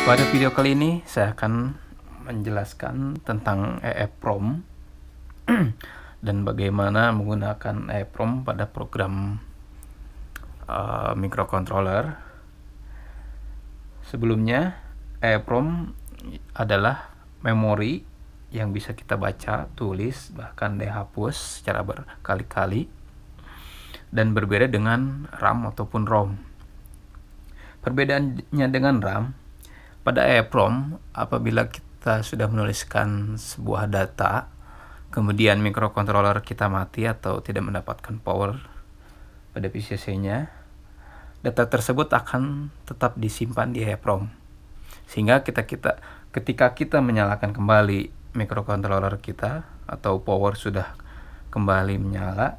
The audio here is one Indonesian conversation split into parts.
Pada video kali ini saya akan menjelaskan tentang EEPROM dan bagaimana menggunakan EEPROM pada program microcontroller. Sebelumnya, EEPROM adalah memori yang bisa kita baca, tulis, bahkan dihapus secara berkali-kali, dan berbeda dengan RAM ataupun ROM. Perbedaannya dengan RAM, pada EEPROM, apabila kita sudah menuliskan sebuah data, kemudian microcontroller kita mati atau tidak mendapatkan power pada PCC-nya, data tersebut akan tetap disimpan di EEPROM. Sehingga ketika kita menyalakan kembali microcontroller kita atau power sudah kembali menyala,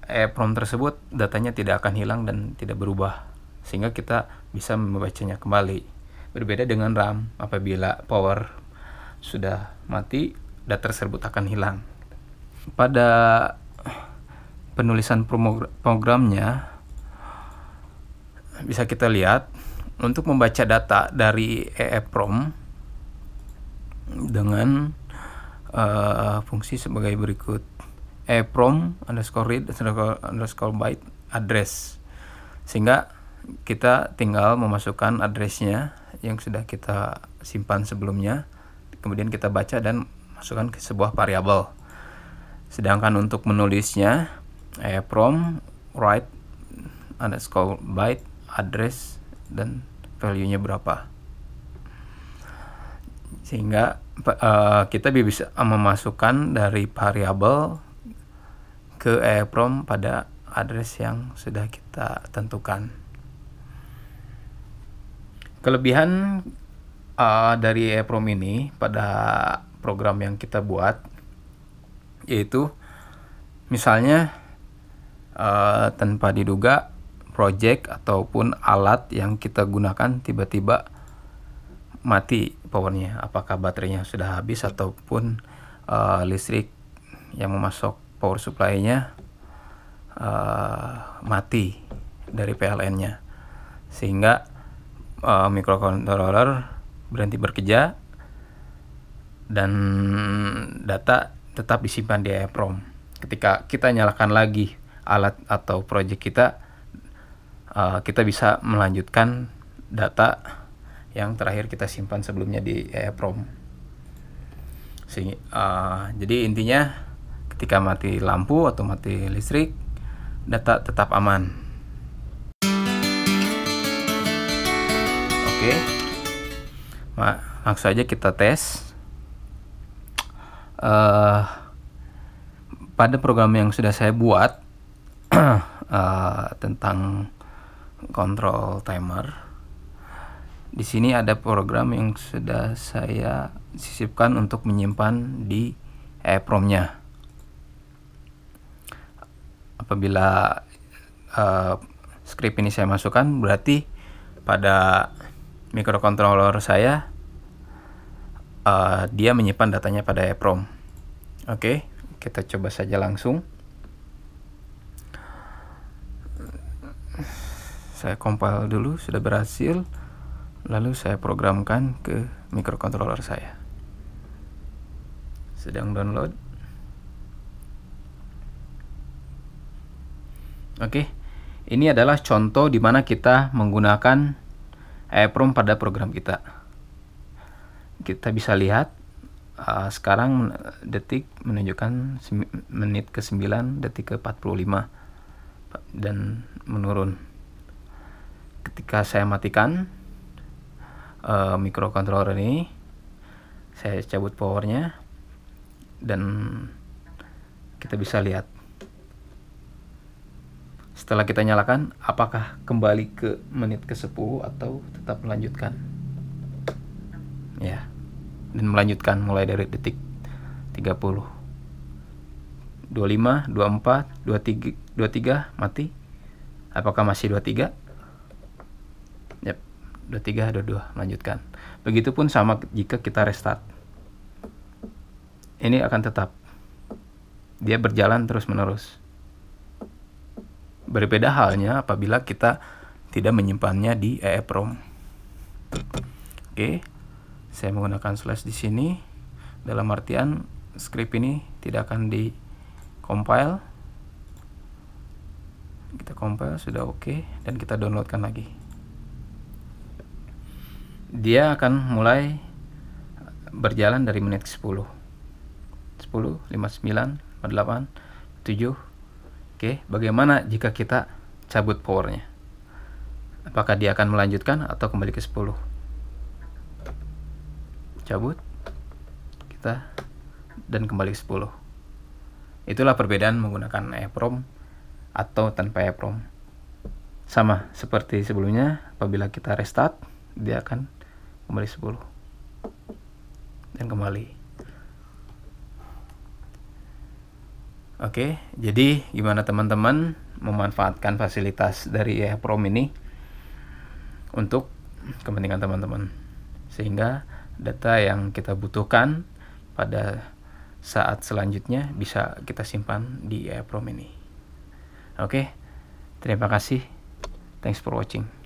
EEPROM tersebut datanya tidak akan hilang dan tidak berubah, sehingga kita bisa membacanya kembali. Berbeda dengan RAM, apabila power sudah mati, data tersebut akan hilang. Pada penulisan programnya bisa kita lihat, untuk membaca data dari EEPROM dengan fungsi sebagai berikut: EEPROM_read_byte address, sehingga kita tinggal memasukkan addressnya yang sudah kita simpan sebelumnya, kemudian kita baca dan masukkan ke sebuah variabel. Sedangkan untuk menulisnya, EEPROM write_byte address dan value-nya berapa, sehingga kita bisa memasukkan dari variabel ke EEPROM pada address yang sudah kita tentukan. Kelebihan dari EEPROM ini pada program yang kita buat, yaitu misalnya tanpa diduga project ataupun alat yang kita gunakan tiba-tiba mati powernya, apakah baterainya sudah habis ataupun listrik yang memasok power supply-nya mati dari PLN-nya, sehingga microcontroller berhenti bekerja dan data tetap disimpan di EEPROM. Ketika kita nyalakan lagi alat atau project kita bisa melanjutkan data yang terakhir kita simpan sebelumnya di EEPROM. Jadi intinya, ketika mati lampu atau mati listrik, data tetap aman. Oke, langsung saja kita tes. Pada program yang sudah saya buat tentang control timer, di sini ada program yang sudah saya sisipkan untuk menyimpan di EEPROM-nya. Apabila script ini saya masukkan, berarti pada microcontroller saya dia menyimpan datanya pada EEPROM. Oke, kita coba saja langsung. Saya compile dulu, sudah berhasil, lalu saya programkan ke microcontroller saya. Sedang download. Oke, ini adalah contoh di mana kita menggunakan EEPROM pada program kita. Kita bisa lihat sekarang detik menunjukkan menit ke 9, detik ke 45 dan menurun. Ketika saya matikan microcontroller ini, saya cabut powernya, dan kita bisa lihat setelah kita nyalakan apakah kembali ke menit ke 10 atau tetap melanjutkan. Ya, dan melanjutkan mulai dari detik 30, 25, 24, 23 mati. Apakah masih 23? Yap, 23, 22 melanjutkan. Begitupun sama jika kita restart. Ini akan tetap, dia berjalan terus menerus. Berbeda halnya apabila kita tidak menyimpannya di EEPROM. Oke, saya menggunakan slash di sini. Dalam artian script ini tidak akan di compile. Kita compile, sudah oke, dan kita downloadkan lagi. Dia akan mulai berjalan dari menit ke 10, 10, 59, 58, 7. Oke, bagaimana jika kita cabut powernya? Apakah dia akan melanjutkan atau kembali ke 10? Cabut kita dan kembali ke 10. Itulah perbedaan menggunakan EEPROM atau tanpa EEPROM. Sama seperti sebelumnya, apabila kita restart, dia akan kembali 10 dan kembali. Oke, jadi gimana teman-teman memanfaatkan fasilitas dari EEPROM ini untuk kepentingan teman-teman, sehingga data yang kita butuhkan pada saat selanjutnya bisa kita simpan di EEPROM ini. Oke, terima kasih. Thanks for watching.